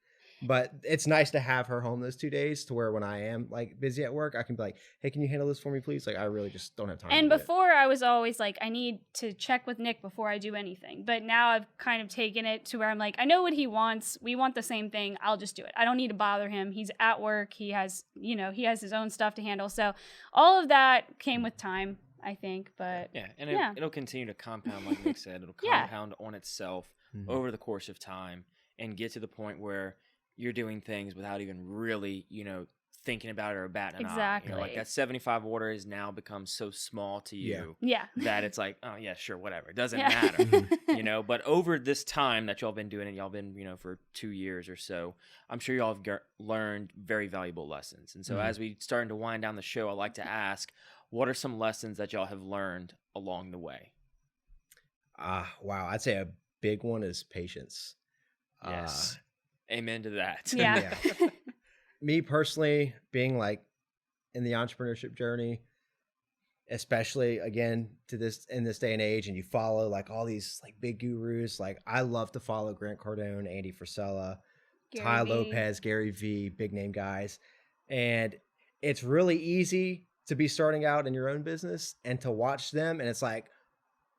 But it's nice to have her home those 2 days to where when I am like busy at work, I can be like, hey, can you handle this for me, please? Like, I really just don't have time. And to do it. before, I was always like, I need to check with Nick before I do anything. But now I've kind of taken it to where I'm like, I know what he wants. We want the same thing. I'll just do it. I don't need to bother him. He's at work. He has his own stuff to handle. So all of that came with time, I think. But Yeah, and Yeah. it'll continue to compound, like Nick said. It'll Yeah. compound on itself Mhm. over the course of time and get to the point where you're doing things without even really, thinking about it or batting an eye. Exactly. Like that 75 order has now become so small to you yeah. that it's like, oh yeah, sure, whatever. It doesn't Yeah. matter. But over this time that y'all been doing it, y'all been, for 2 years or so, I'm sure y'all have learned very valuable lessons. And so Mhm. as we starting to wind down the show, I like to ask, what are some lessons that y'all have learned along the way? Wow. I'd say a big one is patience. Yes. Amen to that. Yeah. Me personally, being like in the entrepreneurship journey, especially again in this day and age, and you follow like all these like big gurus. Like I love to follow Grant Cardone, Andy Frisella, Ty Lopez, Gary V, big name guys. And it's really easy to be starting out in your own business and to watch them. And it's like,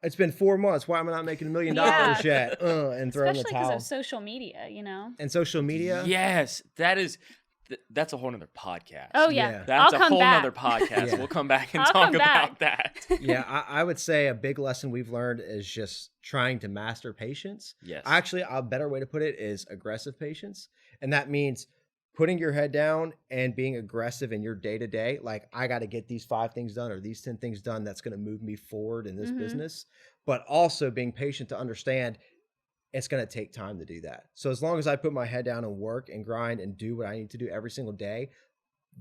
it's been 4 months. Why am I not making $1 million yet? And throwing the towel. Especially because of social media, you know? And social media. Yes, that's a whole nother podcast. Oh, yeah. That's I'll a whole back. nother podcast. Yeah. We'll come back and I'll talk come about back. that. Yeah, I would say a big lesson we've learned is just trying to master patience. Yes. Actually, a better way to put it is aggressive patience. And that means putting your head down and being aggressive in your day-to-day. Like, I got to get these 5 things done or these 10 things done that's going to move me forward in this business. But also being patient to understand it's going to take time to do that. So as long as I put my head down and work and grind and do what I need to do every single day,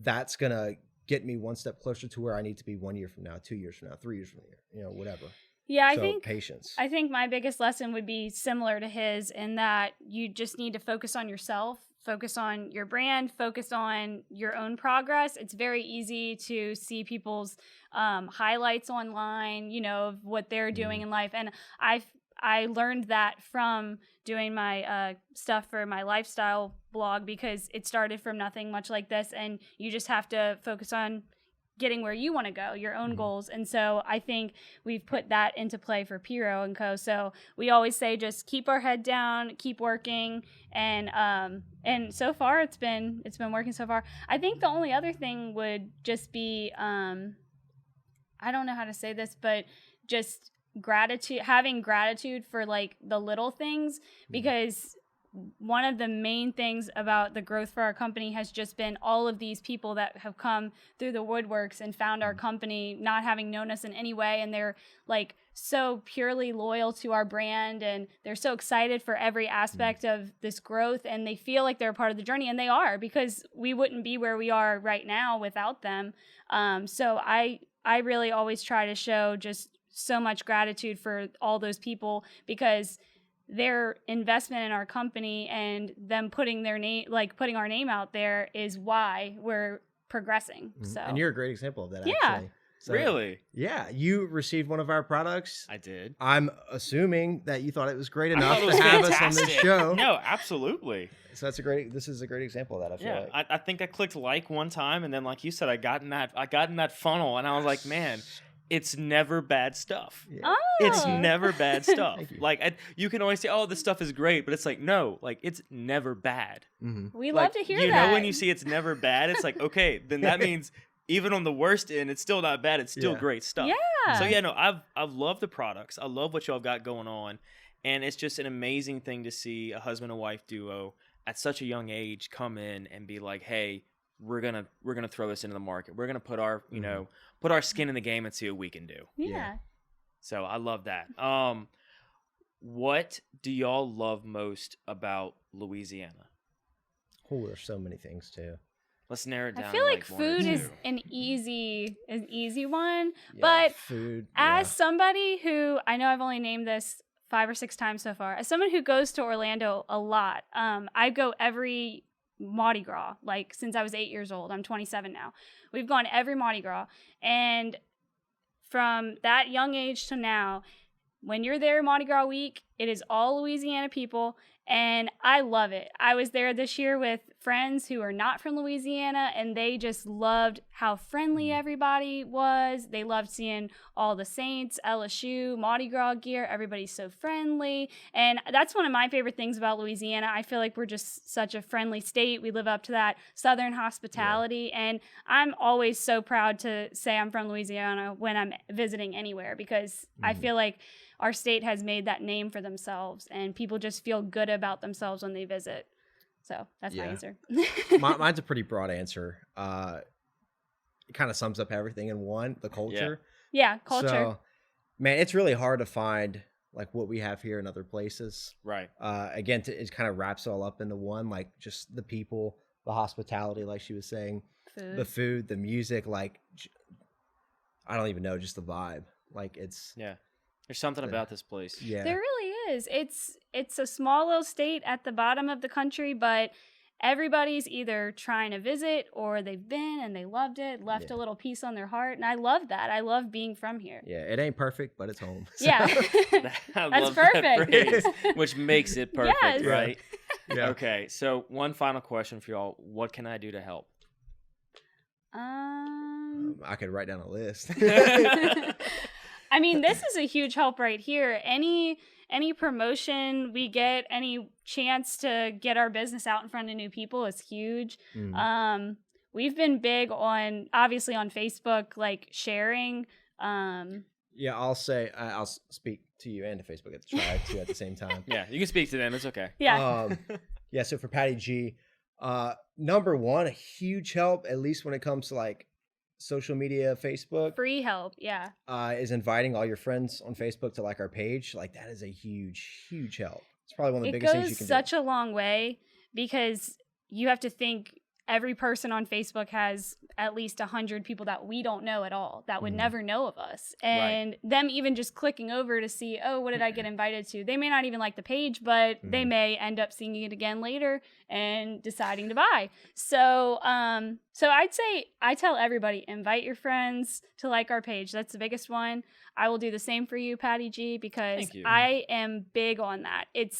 that's going to get me one step closer to where I need to be 1 year from now, 2 years from now, 3 years from now, whatever. Yeah, So, I think patience. I think my biggest lesson would be similar to his in that you just need to focus on yourself, focus on your brand, focus on your own progress. It's very easy to see people's highlights online, of what they're doing in life. And I learned that from doing my stuff for my lifestyle blog, because it started from nothing, much like this. And you just have to focus on getting where you want to go, your own goals. And so I think we've put that into play for Piro & Co. So we always say, just keep our head down, keep working. And so far it's been working so far. I think the only other thing would just be, I don't know how to say this, but just having gratitude for like the little things, because one of the main things about the growth for our company has just been all of these people that have come through the woodworks and found our company, not having known us in any way. And they're like so purely loyal to our brand, and they're so excited for every aspect of this growth, and they feel like they're a part of the journey, and they are, because we wouldn't be where we are right now without them. So I really always try to show just so much gratitude for all those people, because their investment in our company and them putting our name out there is why we're progressing. So, and you're a great example of that. Yeah. Actually. So, Really? Yeah. You received one of our products. I did. I'm assuming that you thought it was great I enough thought it was to have us on fantastic. this show. No, absolutely. So this is a great example of that. I feel like. I think I clicked like one time, and then like you said, I got in that funnel, and I was like, man, it's never bad stuff. Yeah. Oh. It's never bad stuff. Thank you. Like you can always say, "Oh, this stuff is great," but it's like, no, like it's never bad. We Like, love to hear you that. know, when you see it's never bad, it's like, okay, then that means even on the worst end, it's still not bad. It's still great stuff. Yeah. So yeah, no, I've loved the products. I love what y'all got going on, and it's just an amazing thing to see a husband and wife duo at such a young age come in and be like, hey, we're gonna throw this into the market. We're gonna put our put our skin in the game and see what we can do. Yeah. So I love that. What do y'all love most about Louisiana? Oh, there's so many things too. Let's narrow it down. I feel to like one or food is two. an easy one, Yeah, but food. as somebody who, I know I've only named this 5 or 6 times so far, as someone who goes to Orlando a lot, I go every Mardi Gras, like since I was 8 years old. I'm 27 now. We've gone every Mardi Gras, and from that young age to now, when you're there Mardi Gras week, it is all Louisiana people, and I love it. I was there this year with friends who are not from Louisiana, and they just loved how friendly everybody was. They loved seeing all the Saints, LSU, Mardi Gras gear. Everybody's so friendly, and that's one of my favorite things about Louisiana. I feel like we're just such a friendly state. We live up to that Southern hospitality, and I'm always so proud to say I'm from Louisiana when I'm visiting anywhere, because I feel like our state has made that name for themselves, and people just feel good about themselves when they visit. So that's my answer. Mine's a pretty broad answer. It kind of sums up everything in one, the culture. Yeah, culture. So, man, it's really hard to find like what we have here in other places. Right. Again, it kind of wraps it all up into one, like just the people, the hospitality, like she was saying, the food, the music, like I don't even know, just the vibe. Like it's There's something about this place. Yeah. There really is. It's a small little state at the bottom of the country, but everybody's either trying to visit or they've been and they loved it, left a little piece on their heart. And I love that. I love being from here. Yeah, it ain't perfect, but it's home. Yeah. I That's love perfect. that phrase, which makes it perfect, Yes. right? Yeah. Okay, so one final question for y'all. What can I do to help? I could write down a list. I mean, this is a huge help right here. Any promotion we get, any chance to get our business out in front of new people is huge. We've been big on, obviously on Facebook, like sharing. Yeah, I'll say, I'll speak to you and to Facebook at the tribe too at the same time. Yeah, you can speak to them. It's okay. Yeah. Yeah, so for Patty G, number one, a huge help, at least when it comes to like social media, Facebook, Free help. Yeah. is inviting all your friends on Facebook to like our page. Like that is a huge help. It's probably one of the biggest things you can do. It goes such a long way because you have to think every person on Facebook has at least 100 people that we don't know at all that would never know of us. And them even just clicking over to see, oh, what did I get invited to? They may not even like the page, but they may end up seeing it again later and deciding to buy. So I'd say I tell everybody, invite your friends to like our page. That's the biggest one. I will do the same for you, Patty G, because I am big on that. It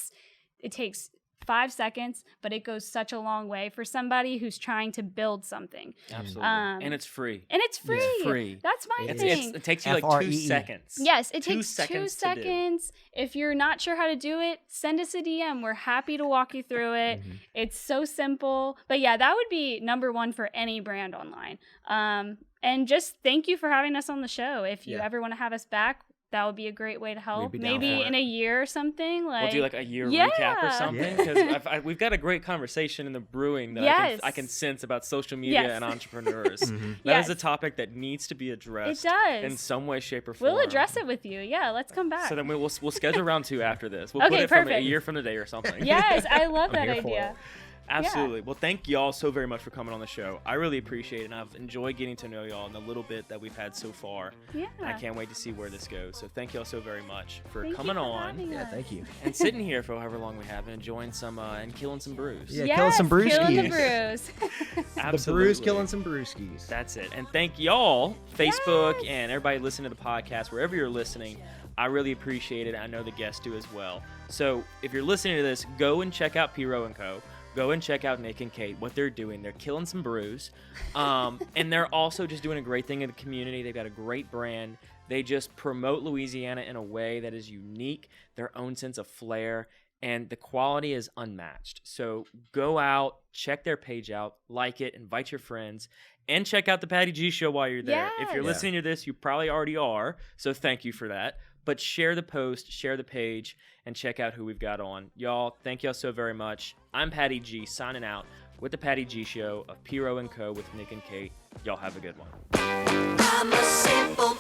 takes 5 seconds, but it goes such a long way for somebody who's trying to build something. Absolutely. And it's free. It's free. That's my thing. It takes you like 2 seconds. Yes, it takes 2 2 seconds. If you're not sure how to do it, send us a DM. We're happy to walk you through it. It's so simple. But yeah, that would be number one for any brand online. And just thank you for having us on the show. If you ever want to have us back, that would be a great way to help. Maybe in a year or something. We'll do like a year recap or something. Because we've got a great conversation in the brewing that I can sense about social media and entrepreneurs. That is a topic that needs to be addressed. It does. In some way, shape, or form. We'll address it with you. Yeah, let's come back. So then we'll schedule round 2 after this. We'll put it from a year from today or something. Yes, I love that idea. Absolutely. Well, thank y'all so very much for coming on the show. I really appreciate it, and I've enjoyed getting to know y'all in the little bit that we've had so far. Yeah. I can't wait to see where this goes. So thank y'all so very much for coming on. Yeah, thank you. And sitting here for however long we have and enjoying some and killing some brews. Yeah, killing some brewskis. Killing the brews. Absolutely. The brews killing some brewskis. That's it. And thank y'all, Facebook and everybody listening to the podcast, wherever you're listening. I really appreciate it. I know the guests do as well. So if you're listening to this, go and check out P-Row & Co. Go and check out Nick and Kate, what they're doing. They're killing some brews. And they're also just doing a great thing in the community. They've got a great brand. They just promote Louisiana in a way that is unique, their own sense of flair, and the quality is unmatched. So go out, check their page out, like it, invite your friends, and check out the Patty G Show while you're there. If you're listening to this, you probably already are, so thank you for that. But share the post, share the page, and check out who we've got on. Y'all, thank y'all so very much. I'm Patty G, signing out with the Patty G Show of P-Row & Co. with Nick and Kate. Y'all have a good one. I'm a simple